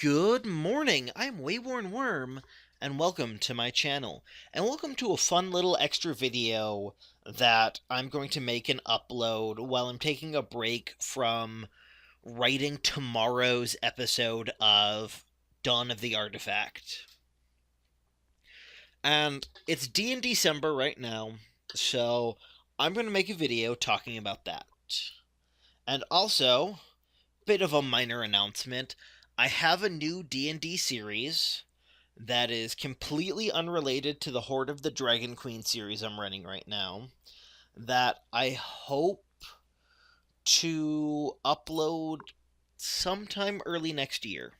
Good morning, I'm WaywornWyrm, and welcome to my channel. And welcome to a fun little extra video that I'm going to make and upload while I'm taking a break from writing tomorrow's episode of Dawn of the Artifact. And it's D&December right now, so I'm going to make a video talking about that. And also, bit of a minor announcement, I have a new D&D series that is completely unrelated to the Horde of the Dragon Queen series I'm running right now that I hope to upload sometime early next year.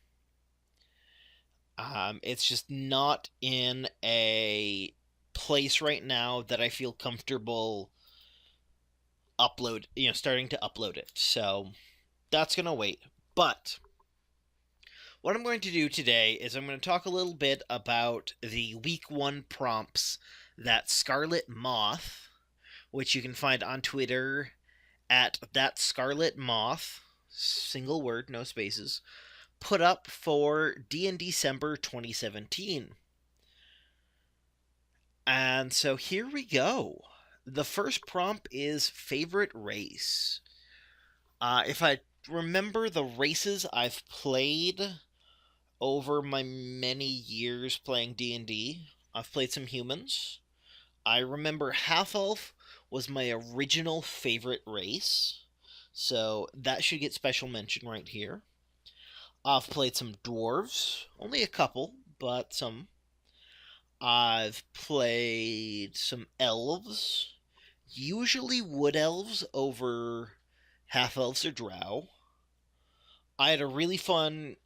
It's just not in a place right now that I feel comfortable starting to upload it. So that's gonna wait. But what I'm going to do today is I'm going to talk a little bit about the week 1 prompts that Scarlet Moth, which you can find on Twitter at that Scarlet Moth, single word, no spaces, put up for D&December 2017. And so here we go. The first prompt is favorite race. If I remember the races I've played over my many years playing D&D, I've played some humans. I remember Half-Elf was my original favorite race, so that should get special mention right here. I've played some dwarves, only a couple, but some. I've played some elves, usually wood elves over half-elves or drow. I had a really fun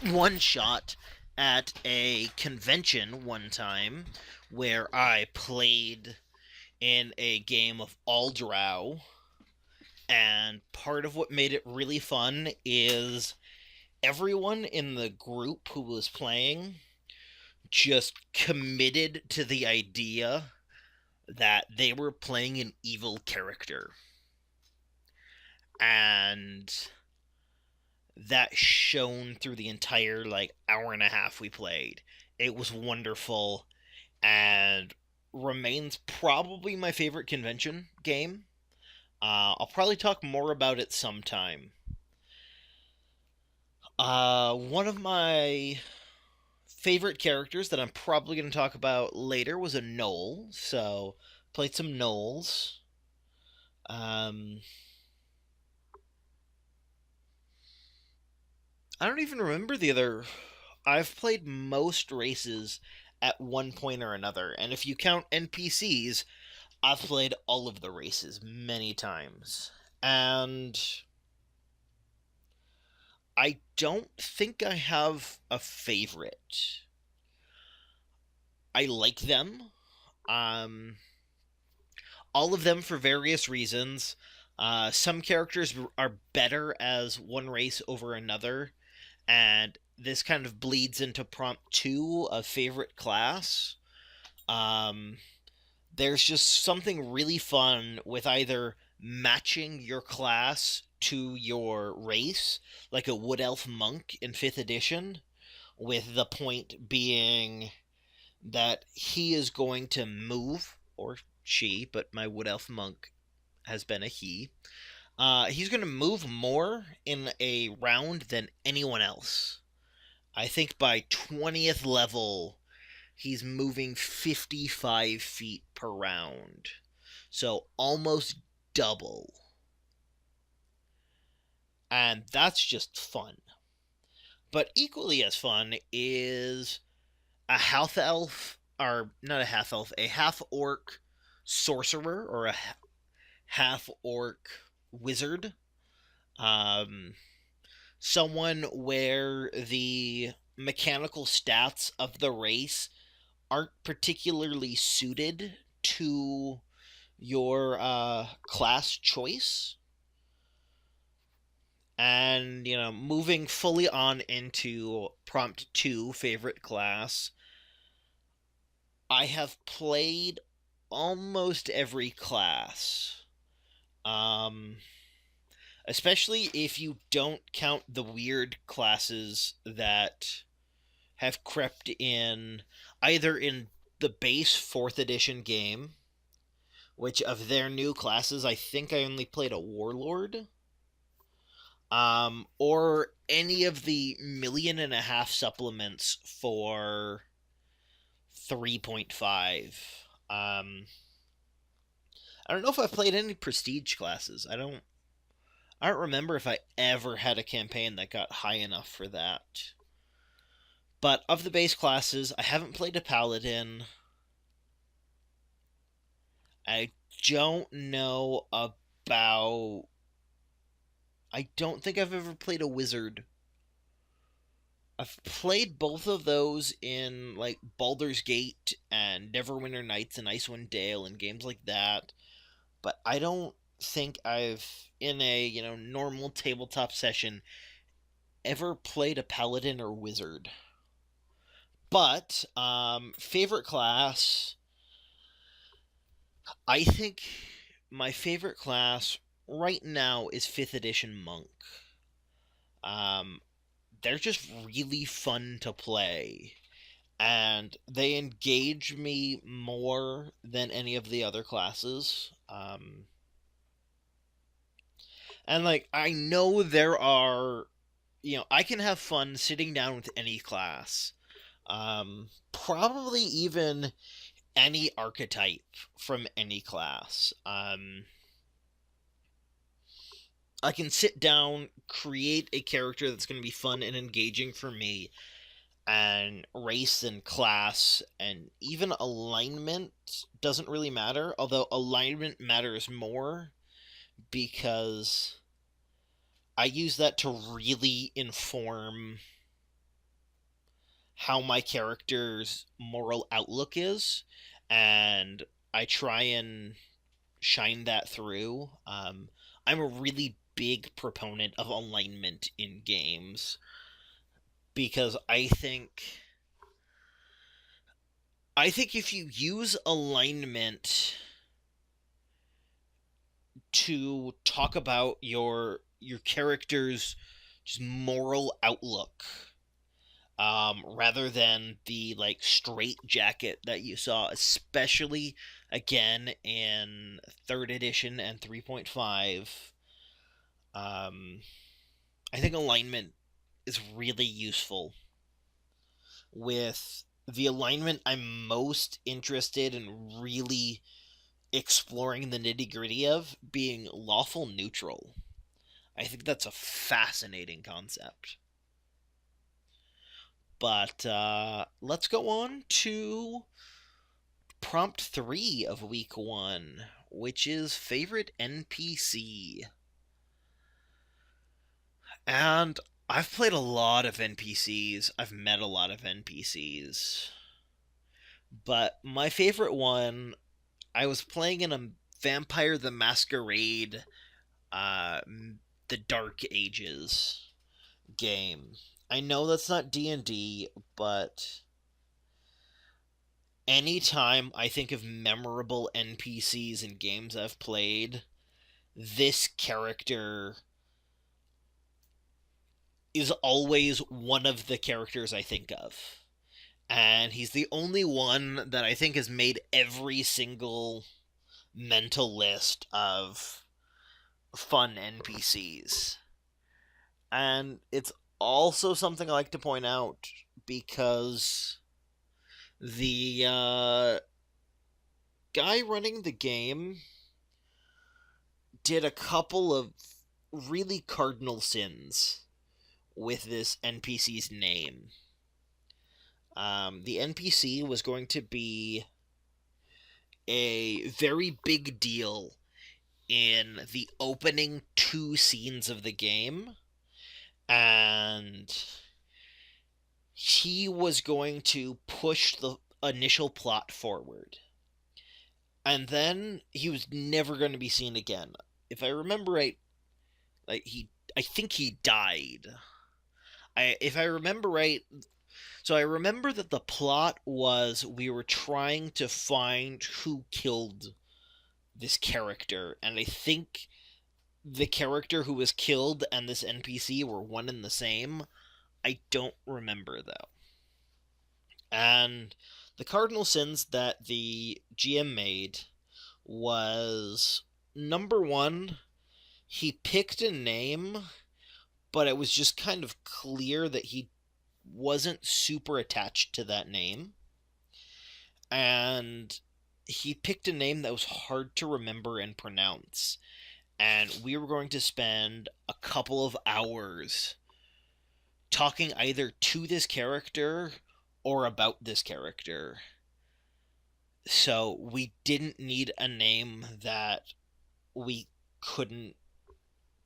one-shot at a convention one time where I played in a game of all drow, and part of what made it really fun is everyone in the group who was playing just committed to the idea that they were playing an evil character. And that shone through the entire hour and a half we played. It was wonderful and remains probably my favorite convention game. I'll probably talk more about it sometime. One of my favorite characters that I'm probably going to talk about later was a gnoll, so played some gnolls. I don't even remember the other. I've played most races at one point or another, and if you count NPCs, I've played all of the races many times. And I don't think I have a favorite. I like them. Um, all of them for various reasons. Some characters are better as one race over another, and this kind of bleeds into prompt 2 of favorite class. Um, there's just something really fun with either matching your class to your race, like a Wood Elf Monk in 5th edition, with the point being that he is going to move, or she, but my Wood Elf Monk has been a he. He's going to move more in a round than anyone else. I think by 20th level, he's moving 55 feet per round. So almost double. And that's just fun. But equally as fun is a half elf, or not a half elf, a half orc sorcerer, or a half orc wizard. Um, Someone where the mechanical stats of the race aren't particularly suited to your class choice. And, moving fully on into prompt 2, favorite class, I have played almost every class. Um, especially if you don't count the weird classes that have crept in either in the base 4th edition game, which of their new classes, I think I only played a warlord, or any of the 1.5 million supplements for 3.5. I don't know if I've played any prestige classes. I don't remember if I ever had a campaign that got high enough for that. But of the base classes, I haven't played a paladin. I don't know about. I don't think I've ever played a wizard. I've played both of those in like Baldur's Gate and Neverwinter Nights and Icewind Dale and games like that, but I don't think I've in a, normal tabletop session ever played a paladin or wizard. But favorite class, I think my favorite class right now is 5th edition monk. Um, they're just really fun to play, and they engage me more than any of the other classes. And like I know there are, I can have fun sitting down with any class. Probably even any archetype from any class. I can sit down, create a character that's going to be fun and engaging for me, and race and class and even alignment doesn't really matter, although alignment matters more because I use that to really inform how my character's moral outlook is, and I try and shine that through. I'm a really big proponent of alignment in games because I think if you use alignment to talk about your character's just moral outlook, rather than the like straight jacket that you saw, especially again in 3rd edition and 3.5. Um, I think alignment is really useful. With the alignment, I'm most interested in really exploring the nitty gritty of being lawful neutral. I think that's a fascinating concept. But let's go on to prompt 3 of week 1, which is favorite NPC. And I've played a lot of NPCs, I've met a lot of NPCs. But my favorite one, I was playing in a Vampire the Masquerade, uh, the Dark Ages game. I know that's not D&D, but anytime I think of memorable NPCs in games I've played, this character is always one of the characters I think of. And he's the only one that I think has made every single mental list of fun NPCs. And it's also something I like to point out because the guy running the game did a couple of really cardinal sins with this NPC's name. The NPC was going to be a very big deal in the opening 2 scenes of the game, and he was going to push the initial plot forward. And then he was never going to be seen again. If I remember right, I think he died. If I remember right, so I remember that the plot was we were trying to find who killed this character, and I think the character who was killed and this NPC were one and the same. I don't remember though. And the cardinal sins that the GM made was number one, he picked a name, but it was just kind of clear that he wasn't super attached to that name. And he picked a name that was hard to remember and pronounce. And we were going to spend a couple of hours talking either to this character or about this character. So we didn't need a name that we couldn't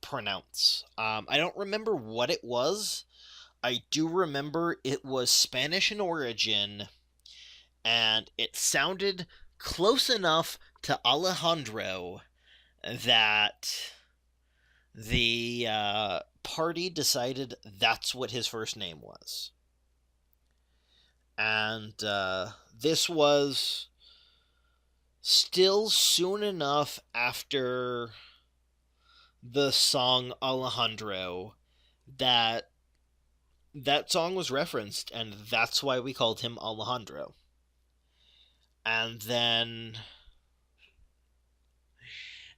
pronounce. I don't remember what it was. I do remember it was Spanish in origin, and it sounded close enough to Alejandro that the party decided that's what his first name was. And this was still soon enough after the song Alejandro that that song was referenced, and that's why we called him Alejandro. And then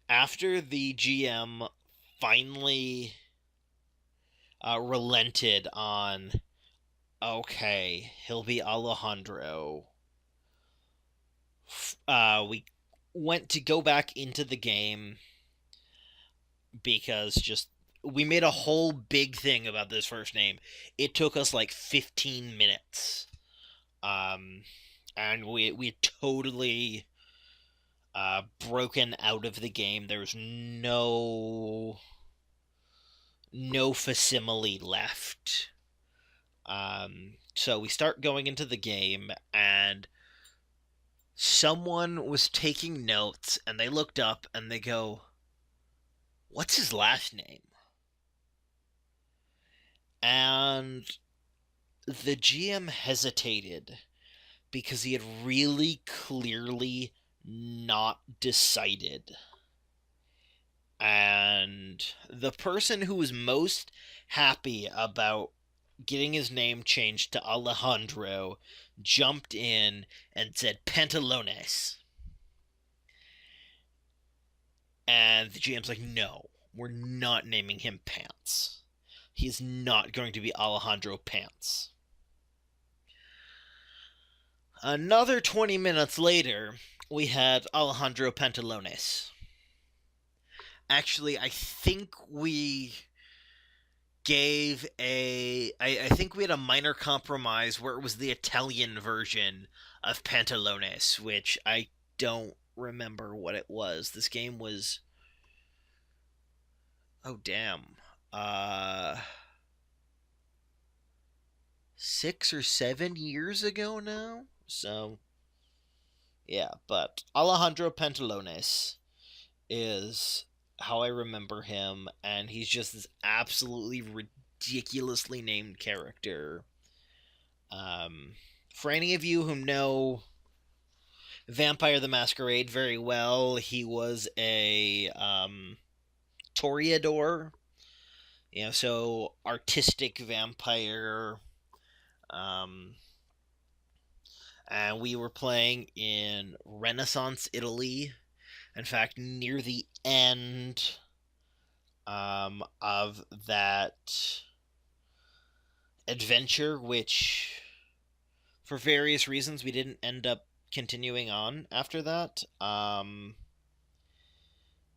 after the GM finally relented on, okay, he'll be Alejandro, we went to go back into the game because just we made a whole big thing about this first name. It took us like 15 minutes. And we totally broken out of the game. There's no facsimile left. So we start going into the game, and someone was taking notes, and they looked up and they go, "What's his last name?" And the GM hesitated because he had really clearly not decided. And the person who was most happy about getting his name changed to Alejandro jumped in and said Pantalones. And the GM's like, no, we're not naming him Pants. He's not going to be Alejandro Pants. Another 20 minutes later, we had Alejandro Pantalones. Actually, I think we I think we had a minor compromise where it was the Italian version of Pantalones, which I don't remember what it was. This game was, oh damn, 6 or 7 years ago now. So yeah, but Alejandro Pantalones is how I remember him, and he's just this absolutely ridiculously named character. For any of you who know Vampire the Masquerade very well, he was a Toreador, so artistic vampire. And we were playing in Renaissance Italy. In fact, near the end of that adventure, which for various reasons we didn't end up continuing on after that,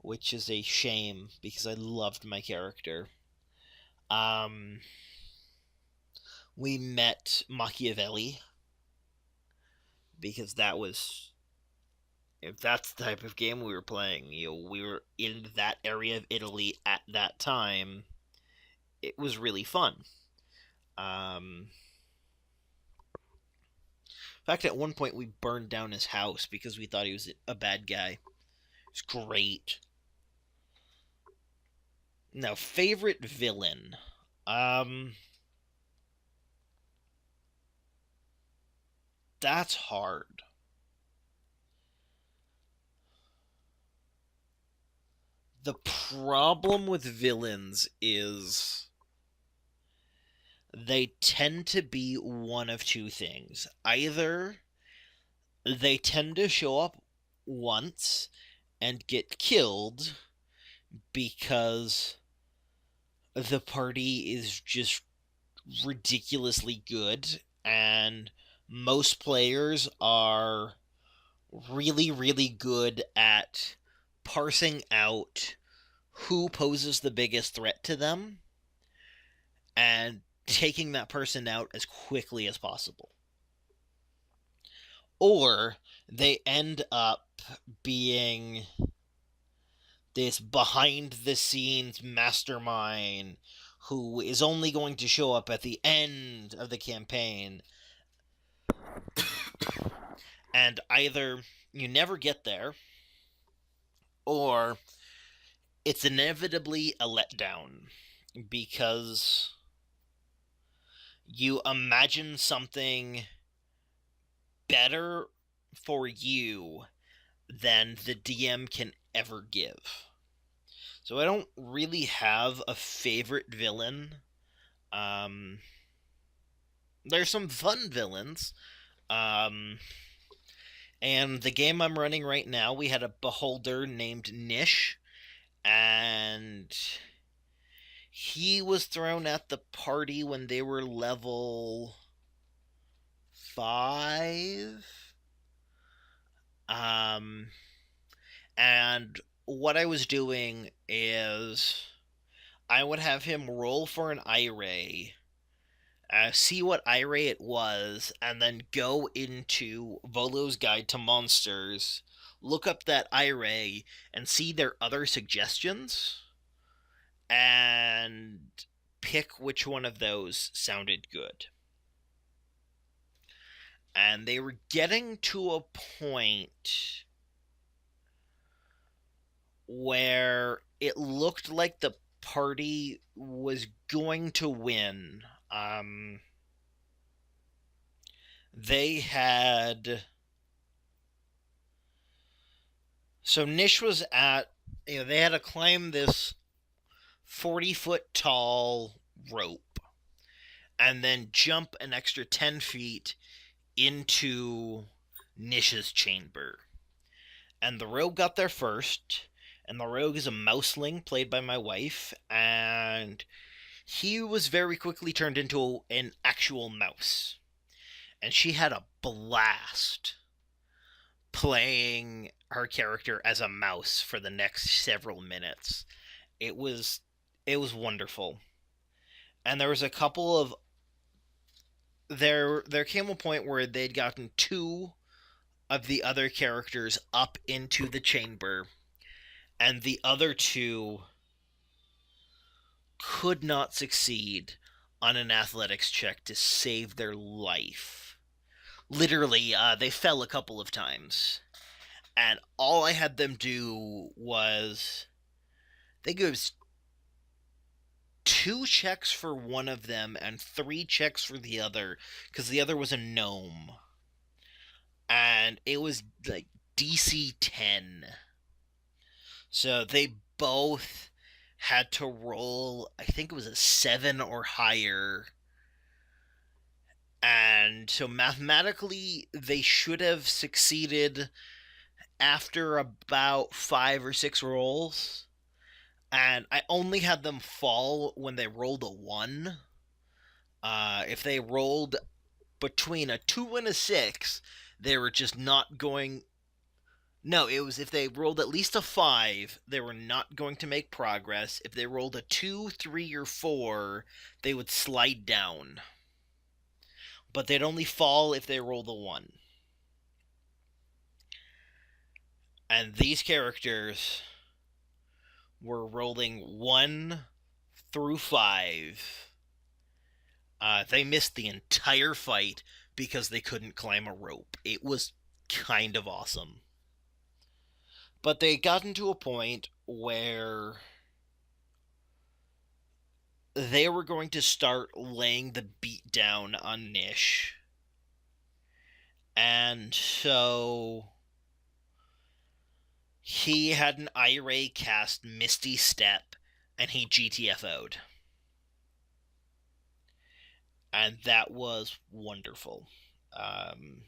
which is a shame because I loved my character. We met Machiavelli because if that's the type of game we were playing, we were in that area of Italy at that time. It was really fun. In fact, at one point we burned down his house because we thought he was a bad guy. It's great. Now, favorite villain. That's hard. The problem with villains is they tend to be one of two things. Either they tend to show up once and get killed because the party is just ridiculously good and most players are really, really good at parsing out who poses the biggest threat to them and taking that person out as quickly as possible. Or they end up being this behind the scenes mastermind who is only going to show up at the end of the campaign, and either you never get there or it's inevitably a letdown because you imagine something better for you than the DM can ever give. So I don't really have a favorite villain. There's some fun villains. And the game I'm running right now, we had a beholder named Nish, and he was thrown at the party when they were level 5. And what I was doing is I would have him roll for an eye see what eye it was, and then go into Volo's Guide to Monsters, look up that eye and see their other suggestions, and pick which one of those sounded good. And they were getting to a point where it looked like the party was going to win. They had... So Nish was at... they had to climb this 40-foot tall rope and then jump an extra 10 feet into Nish's chamber. And the rogue got there first, and the rogue is a mouseling played by my wife, and he was very quickly turned into an actual mouse. And she had a blast playing her character as a mouse for the next several minutes. It was wonderful. And there was a couple of there came a point where they'd gotten 2 of the other characters up into the chamber, and the other 2 could not succeed on an athletics check to save their life. Literally, they fell a couple of times. And all I had them do was... I think it was 2 checks for one of them and 3 checks for the other, because the other was a gnome. And it was like DC 10. So they both had to roll, I think it was a 7 or higher. And so mathematically, they should have succeeded after about 5 or 6 rolls. And I only had them fall when they rolled a 1. If they rolled between a 2 and a 6, they were just not going... No, it was if they rolled at least a 5, they were not going to make progress. If they rolled a 2, 3, or 4, they would slide down. But they'd only fall if they rolled a 1. And these characters were rolling 1 through 5. They missed the entire fight because they couldn't climb a rope. It was kind of awesome. But they got into a point where they were going to start laying the beat down on Nish. And so He had an IRA cast Misty Step, and he GTFO'd. And that was wonderful. Um,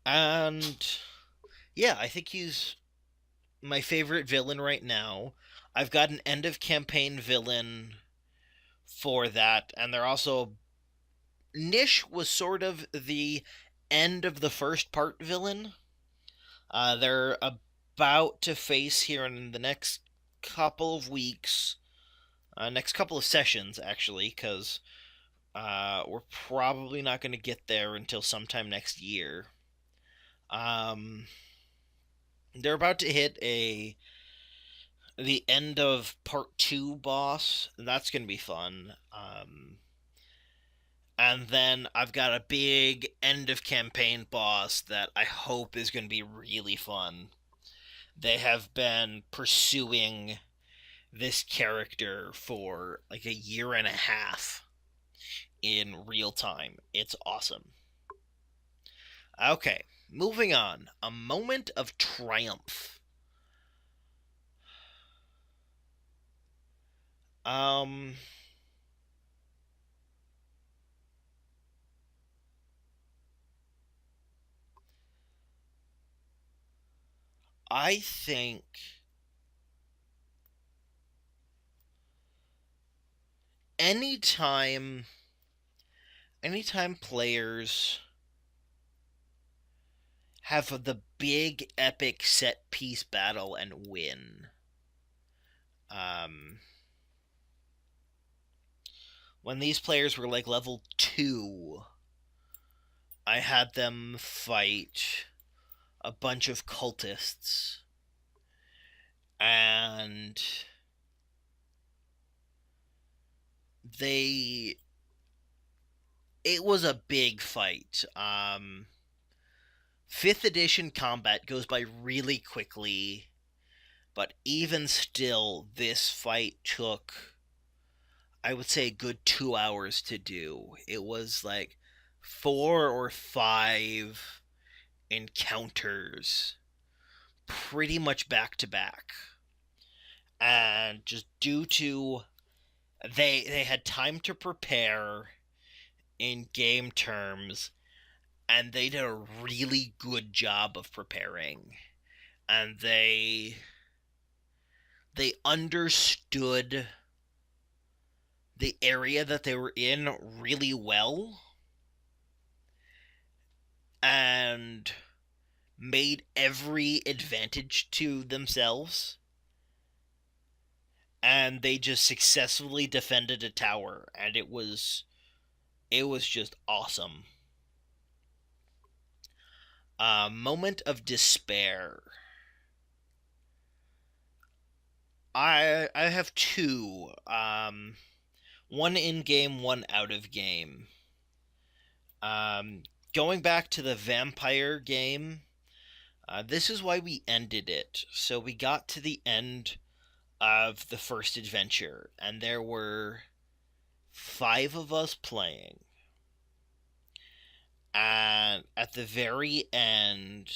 and yeah, I think he's my favorite villain right now. I've got an end of campaign villain for that, and they're also Nish was sort of the end of the first part villain. They're about to face here in the next couple of weeks, next couple of sessions actually, because we're probably not going to get there until sometime next year. Um, they're about to hit the end of part two boss, and that's going to be fun. And then I've got a big end of campaign boss that I hope is going to be really fun. They have been pursuing this character for like a year and a half in real time. It's awesome. Okay, moving on. A moment of triumph. Um, I think anytime anytime players have the big epic set piece battle and win. Um, when these players were like level 2, I had them fight a bunch of cultists, and they it was a big fight. 5th edition combat goes by really quickly, but even still, this fight took, I would say, a good 2 hours to do. It was like 4 or 5 encounters, pretty much back to back. And just due to they had time to prepare in game terms, and they did a really good job of preparing, and they understood the area that they were in really well and made every advantage to themselves, and they just successfully defended a tower, and it was just awesome. Moment of despair. I have two. One in game, one out of game. Um, Going back to the vampire game, this is why we ended it. So we got to the end of the first adventure, and there were 5 of us playing. And at the very end,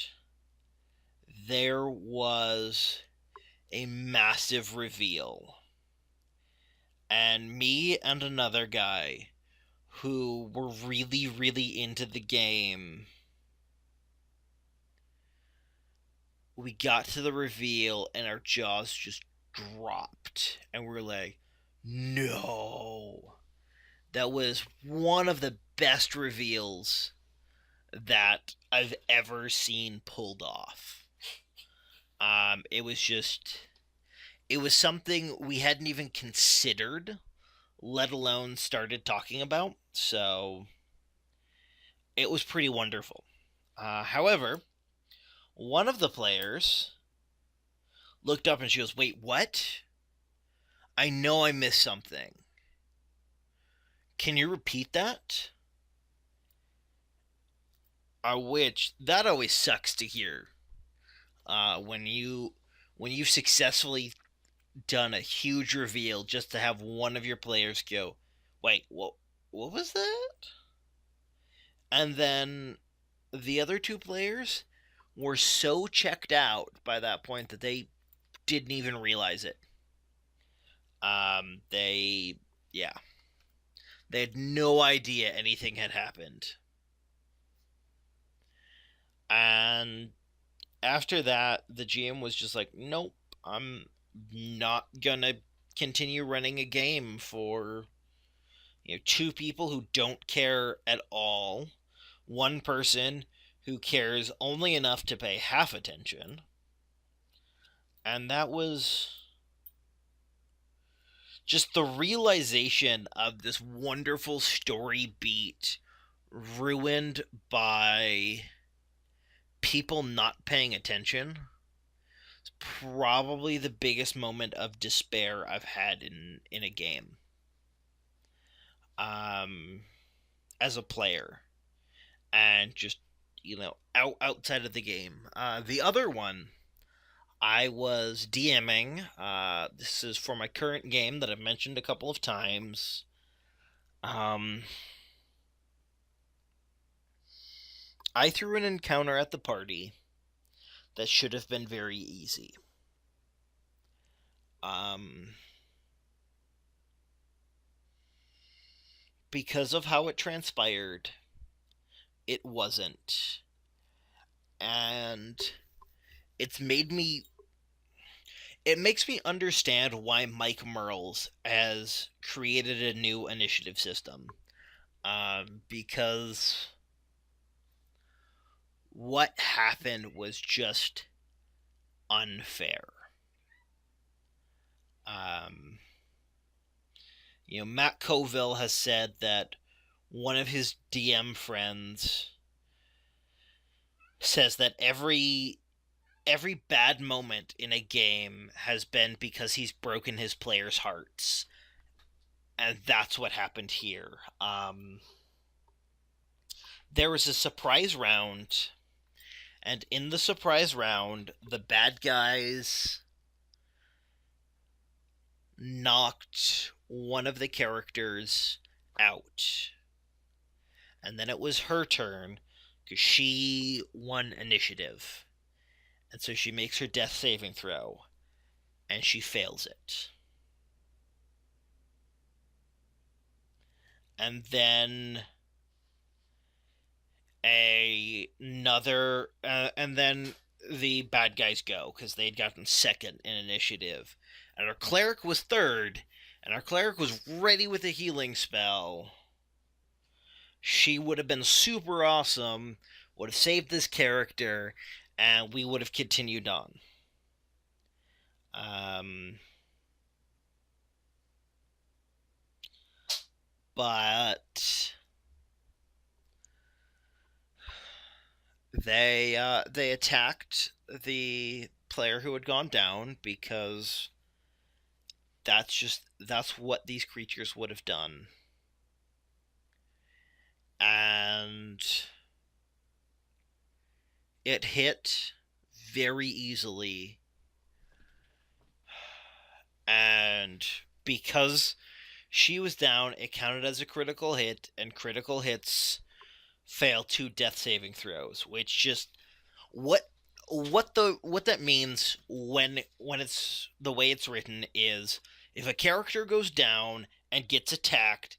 there was a massive reveal. And me and another guy who were really, really into the game, we got to the reveal and our jaws just dropped. And we're like, no. That was one of the best reveals that I've ever seen pulled off. It was just, it was something we hadn't even considered, let alone started talking about. So it was pretty wonderful. However, one of the players looked up and she goes, "Wait, what? I know I missed something. Can you repeat that?" Which that always sucks to hear. When you've successfully done a huge reveal just to have one of your players go, "Wait, what was that?" And then the other 2 players were so checked out by that point that they didn't even realize it. They, yeah, they had no idea anything had happened. And after that, the GM was just like, nope, I'm not gonna continue running a game for two people who don't care at all, one person who cares only enough to pay half attention, and that was just the realization of this wonderful story beat ruined by people not paying attention. It's probably the biggest moment of despair I've had in a game. Um, as a player, and just outside of the game. The other one, I was DMing. This is for my current game that I've mentioned a couple of times. I threw an encounter at the party that should have been very easy. Because of how it transpired, it wasn't. And it's made me it makes me understand why Mike Merles has created a new initiative system. Because what happened was just unfair. Um, Matt Colville has said that one of his DM friends says that every bad moment in a game has been because he's broken his players' hearts, and that's what happened here. There was a surprise round, and in the surprise round, the bad guys knocked one of the characters out. And then it was her turn, because she won initiative. And so she makes her death saving throw, and she fails it. And then and then the bad guys go, because they'd gotten second in initiative. And our cleric was third, and our cleric was ready with a healing spell. She would have been super awesome, would have saved this character, and we would have continued on. But they attacked the player who had gone down, because that's what these creatures would have done. And it hit very easily. And because she was down, it counted as a critical hit, and critical hits fail 2 death saving throws, which just what that means when it's the way it's written is, if a character goes down and gets attacked,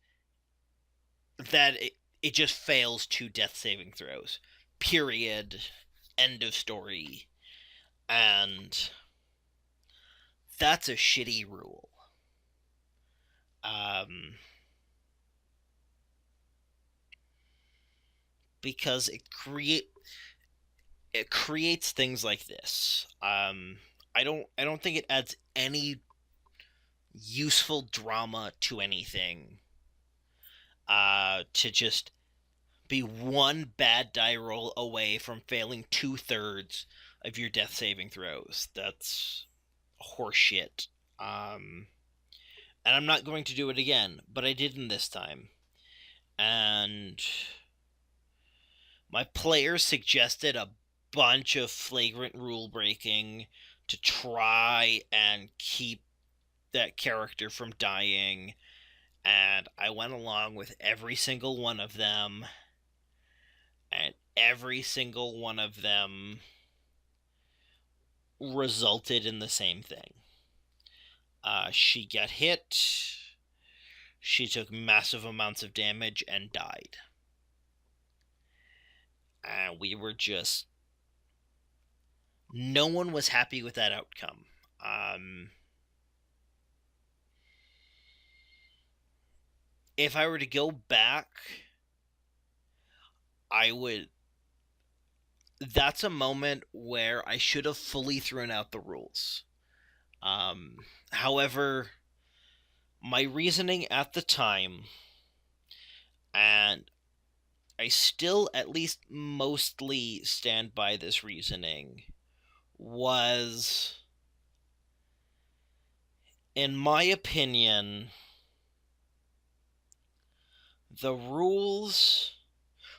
that it just fails 2 death saving throws. Period. End of story. And that's a shitty rule. Because it creates things like this. I don't think it adds any useful drama to anything. To just be one bad die roll away from failing 2/3 of your death saving throws. That's horseshit. And I'm not going to do it again, but I didn't this time. And my players suggested a bunch of flagrant rule breaking to try and keep that character from dying, and I went along with every single one of them, and every single one of them resulted in the same thing. She got hit, she took massive amounts of damage and died. And we were just... no one was happy with that outcome. If I were to go back, I would... that's a moment where I should have fully thrown out the rules. However, my reasoning at the time, and I still at least mostly stand by this reasoning, was, in my opinion, the rules...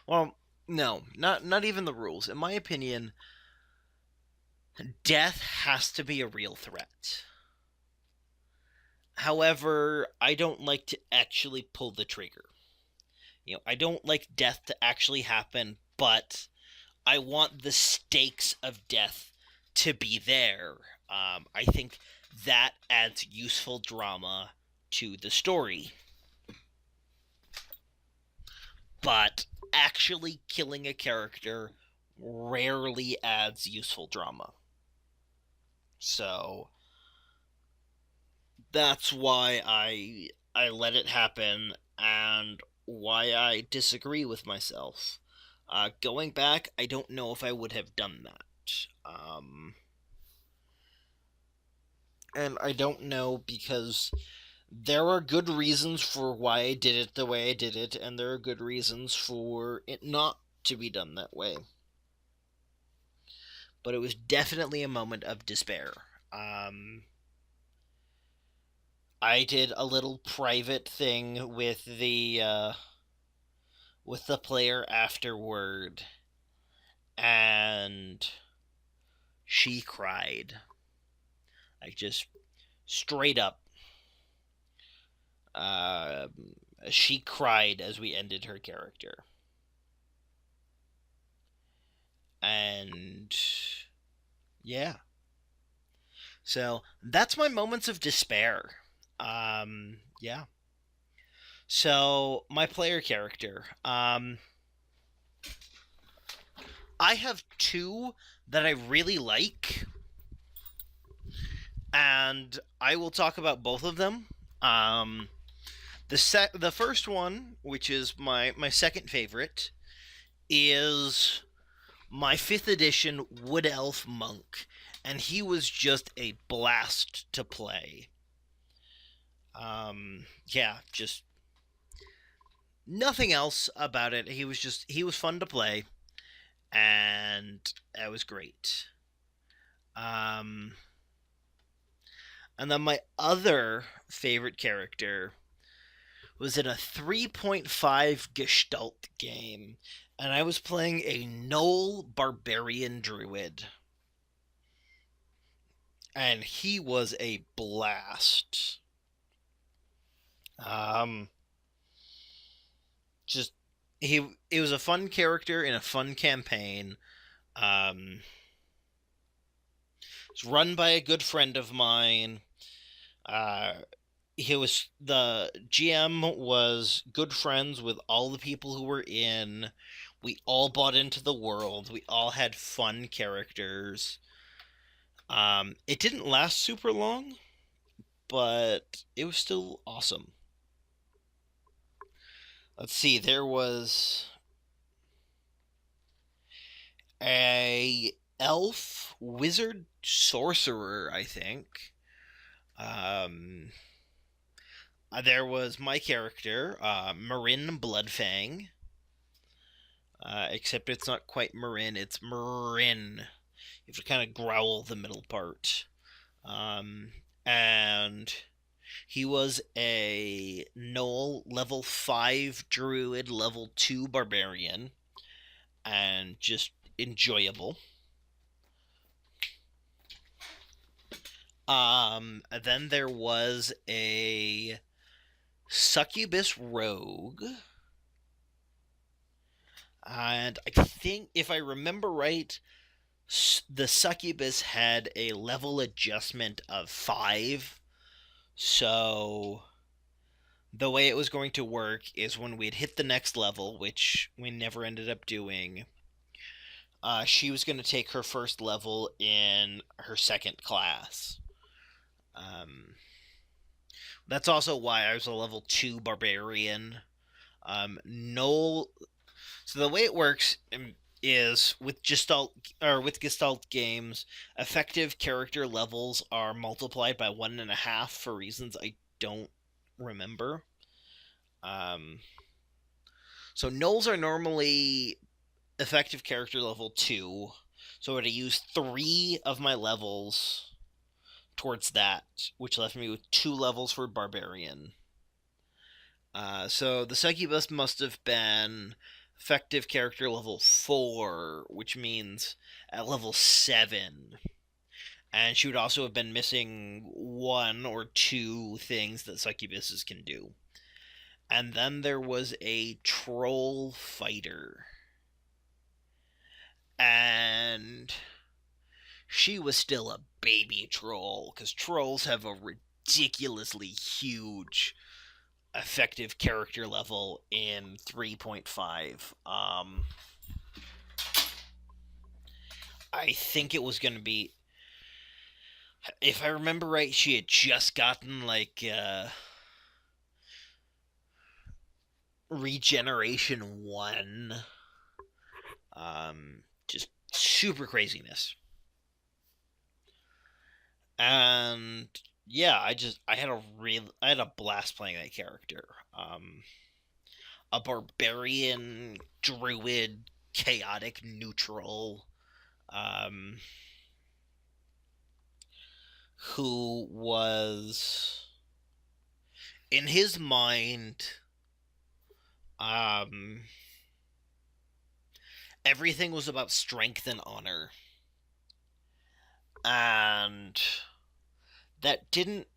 well, no, not even the rules. In my opinion, death has to be a real threat. However, I don't like to actually pull the trigger. I don't like death to actually happen, but I want the stakes of death to be there. I think that adds useful drama to the story. But actually killing a character rarely adds useful drama. So that's why I let it happen, and why I disagree with myself. Going back, I don't know if I would have done that. And I don't know because there are good reasons for why I did it the way I did it, and there are good reasons for it not to be done that way. But it was definitely a moment of despair. I did a little private thing with the player afterward, and she cried. Like, just straight up. She cried as we ended her character. And yeah. So that's my moments of despair. Yeah. So my player character. I have two that I really like, and I will talk about both of them. The first one, which is my second favorite, is my 5th edition Wood Elf Monk, and he was just a blast to play. Yeah, just nothing else about it. He was fun to play, and that was great. And then my other favorite character was in a 3.5 Gestalt game, and I was playing a Gnoll Barbarian Druid. And he was a blast. It was a fun character in a fun campaign. It's run by a good friend of mine. The GM was good friends with all the people who were in. We all bought into the world. We all had fun characters. It didn't last super long, but it was still awesome. Let's see, there was a elf, wizard, sorcerer, I think. There was my character, Marin Bloodfang. Except it's not quite Marin, it's Marin. You have to kind of growl the middle part. And he was a Gnoll level 5 druid, level 2 barbarian, and just enjoyable. Then there was a succubus rogue, and I think, if I remember right, The succubus had a level adjustment of 5. So the way it was going to work is when we'd hit the next level, which we never ended up doing, she was going to take her first level in her second class. That's also why I was a level 2 barbarian. No, so the way it works is with Gestalt games, effective character levels are multiplied by 1.5 for reasons I don't remember. Um, so gnolls are normally effective character level 2, so I would use 3 of my levels towards that, which left me with 2 levels for barbarian. So the succubus must have been effective character level 4, which means at level 7. And she would also have been missing 1 or 2 things that succubuses can do. And then there was a troll fighter. And she was still a baby troll, because trolls have a ridiculously huge effective character level in 3.5. I think it was going to be, if I remember right, she had just gotten like regeneration 1. Just super craziness. And yeah, I had a blast playing that character. A barbarian druid chaotic neutral, um, who was, in his mind, um, everything was about strength and honor, and that didn't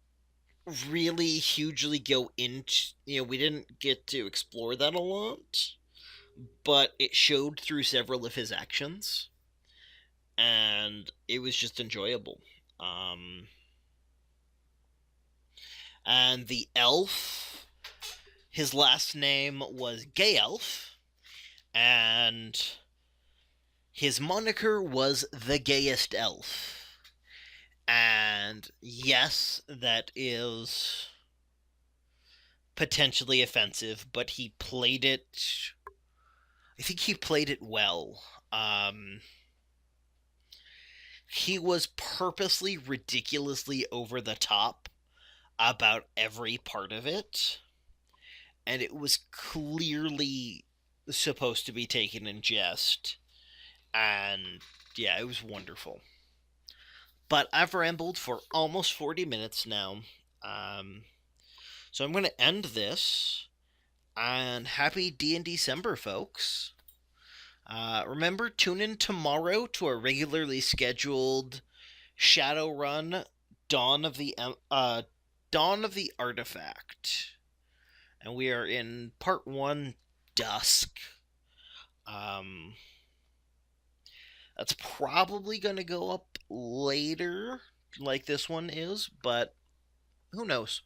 really hugely go into, we didn't get to explore that a lot, but it showed through several of his actions, and it was just enjoyable. And the elf, his last name was Gay Elf, and his moniker was the Gayest Elf. And yes, that is potentially offensive, but he played it. I think he played it well. He was purposely ridiculously over the top about every part of it, and it was clearly supposed to be taken in jest. And yeah, it was wonderful. But I've rambled for almost 40 minutes now. So I'm going to end this. And happy D&December, folks. Remember, tune in tomorrow to our regularly scheduled Shadowrun Dawn of the Artifact. And we are in part 1, Dusk. That's probably going to go up later, like this one is, but who knows?